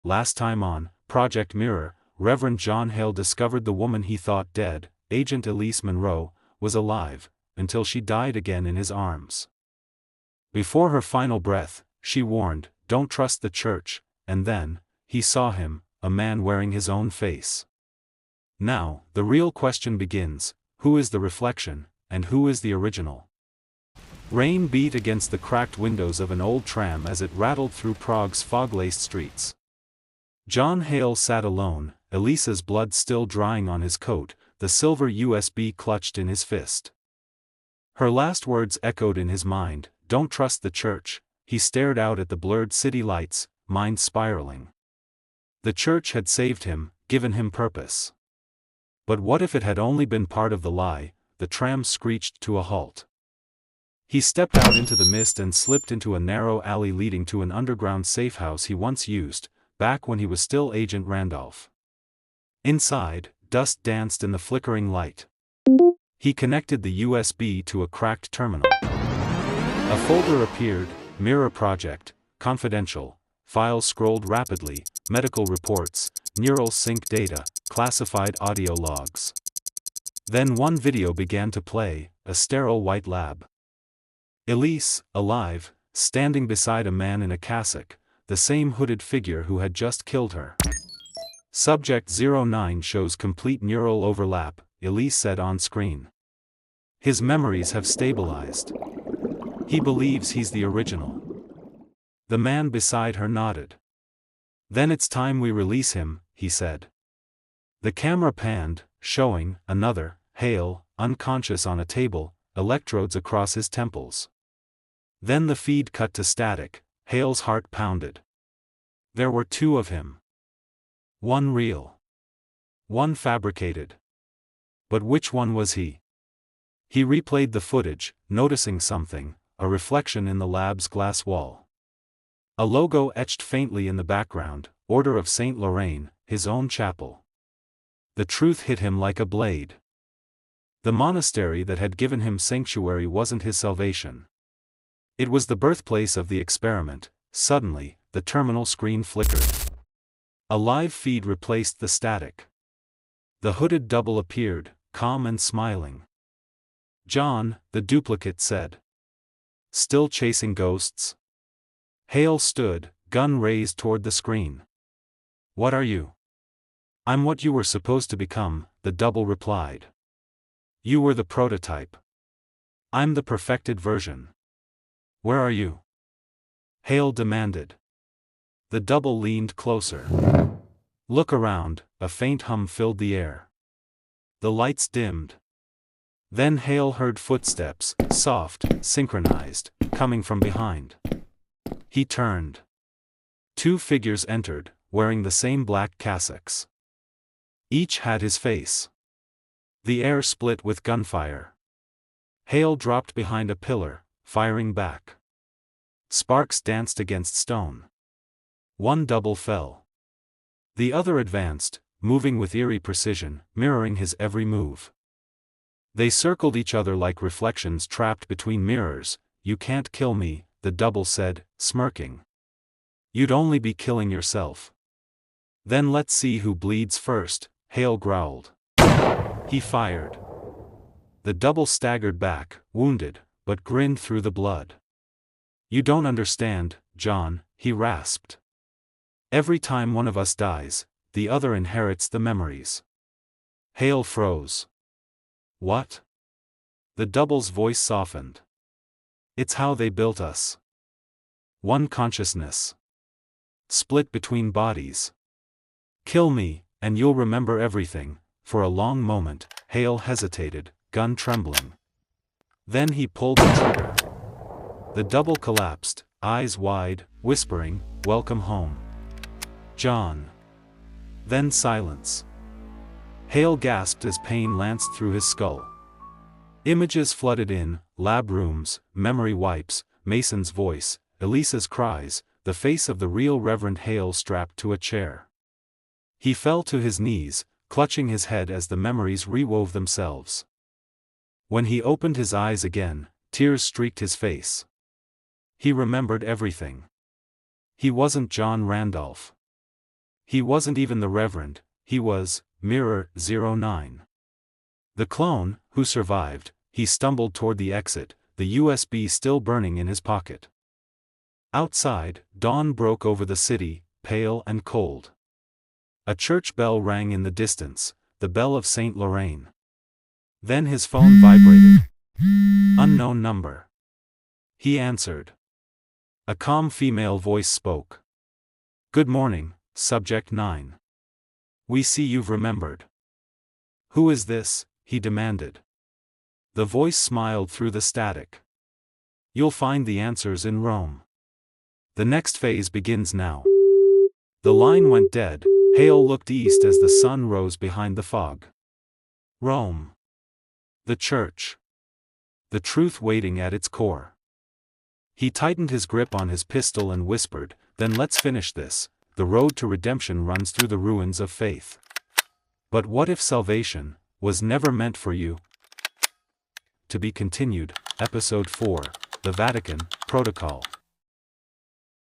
Last time on Project Mirror, Reverend John Hale discovered the woman he thought dead, Agent Elise Monroe, was alive, until she died again in his arms. Before her final breath, she warned, "Don't trust the church," and then, he saw him, a man wearing his own face. Now, the real question begins: who is the reflection, and who is the original? Rain beat against the cracked windows of an old tram as it rattled through Prague's fog-laced streets. John Hale sat alone, Elisa's blood still drying on his coat, the silver USB clutched in his fist. Her last words echoed in his mind, "Don't trust the church." He stared out at the blurred city lights, mind spiraling. The church had saved him, given him purpose. But what if it had only been part of the lie? The tram screeched to a halt. He stepped out into the mist and slipped into a narrow alley leading to an underground safehouse he once used, back when he was still Agent Randolf. Inside, dust danced in the flickering light. He connected the USB to a cracked terminal. A folder appeared: Mirror Project, Confidential. Files scrolled rapidly: medical reports, neural sync data, classified audio logs. Then one video began to play, a sterile white lab. Elise, alive, standing beside a man in a cassock, the same hooded figure who had just killed her. Subject 09 shows complete neural overlap, Elise said on screen. His memories have stabilized. He believes he's the original. The man beside her nodded. "Then it's time we release him," he said. The camera panned, showing another Hale, unconscious on a table, electrodes across his temples. Then the feed cut to static. Hale's heart pounded. There were two of him. One real. One fabricated. But which one was he? He replayed the footage, noticing something, a reflection in the lab's glass wall. A logo etched faintly in the background, Order of St. Loraine, his own chapel. The truth hit him like a blade. The monastery that had given him sanctuary wasn't his salvation. It was the birthplace of the experiment. Suddenly, the terminal screen flickered. A live feed replaced the static. The hooded double appeared, calm and smiling. "John," the duplicate said. "Still chasing ghosts?" Hale stood, gun raised toward the screen. "What are you?" "I'm what you were supposed to become," the double replied. "You were the prototype. I'm the perfected version. Where are you?" Hale demanded. The double leaned closer. "Look around." A faint hum filled the air. The lights dimmed. Then Hale heard footsteps, soft, synchronized, coming from behind. He turned. Two figures entered, wearing the same black cassocks. Each had his face. The air split with gunfire. Hale dropped behind a pillar, firing back. Sparks danced against stone. One double fell. The other advanced, moving with eerie precision, mirroring his every move. They circled each other like reflections trapped between mirrors. "You can't kill me," the double said, smirking. "You'd only be killing yourself." "Then let's see who bleeds first," Hale growled. He fired. The double staggered back, wounded, but grinned through the blood. "You don't understand, John," he rasped. "Every time one of us dies, the other inherits the memories." Hale froze. "What?" The double's voice softened. "It's how they built us. One consciousness. Split between bodies. Kill me, and you'll remember everything." For a long moment, Hale hesitated, gun trembling. Then he pulled the trigger. The double collapsed, eyes wide, whispering, "Welcome home, John." Then silence. Hale gasped as pain lanced through his skull. Images flooded in: lab rooms, memory wipes, Mason's voice, Elisa's cries, the face of the real Reverend Hale strapped to a chair. He fell to his knees, clutching his head as the memories rewove themselves. When he opened his eyes again, tears streaked his face. He remembered everything. He wasn't John Randolph. He wasn't even the Reverend, he was Mirror 09. The clone, who survived. He stumbled toward the exit, the USB still burning in his pocket. Outside, dawn broke over the city, pale and cold. A church bell rang in the distance, the bell of St. Loraine. Then his phone vibrated. Unknown number. He answered. A calm female voice spoke. "Good morning, Subject 9. We see you've remembered." "Who is this?" he demanded. The voice smiled through the static. "You'll find the answers in Rome. The next phase begins now." The line went dead. Hale looked east as the sun rose behind the fog. Rome. The church. The truth waiting at its core. He tightened his grip on his pistol and whispered, "Then let's finish this. The road to redemption runs through the ruins of faith." But what if salvation was never meant for you? To be continued, Episode 4, The Vatican Protocol.